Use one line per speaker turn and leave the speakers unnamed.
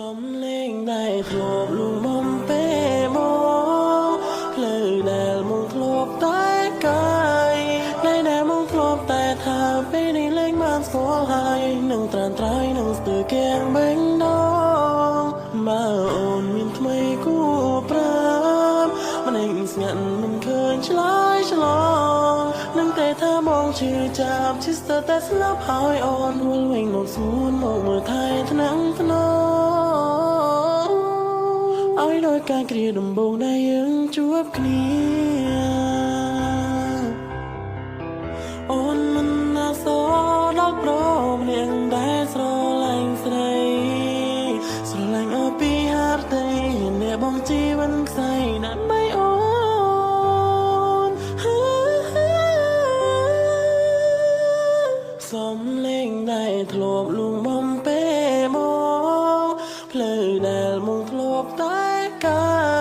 សំលេងដែលធ្លាប់លួងបំពេមកភ្លឺដែលមកធ្លាប់តែកាយនៃដែលមកធ្លាប់តែថាពេលនេះលែងបានស្គាល់ហើយនឹងត្រានត្រៃនឹងស្ទើរគៀងបេងដូងបើអូនមានថ្មីគួរប្រាប់មិនឯងស្ងាត់មិនឃើញឆ្លើយឆ្លងនឹងតែថាមកជឿចាប់ជិះស្ទើរតែស្លាប់ហើយអូនវល់វិញមកសួនមកមើលថែថ្នាំងថ្នមឲ្យដោយការគ្រាដំបូងដែលយើងជួបគ្នាអូនមិនណាសដល់ប្រម្នាក់ដែលស្រឡាញ់ស្រីស្រឡាញ់អស់ពីហាត់តែអ្នកបងជីវិតខ្សែណាស់មិនអូនសំលេងដែលធ្លាប់លួងបំពេមកភ្លឺដែលមកធ្លាប់តែកា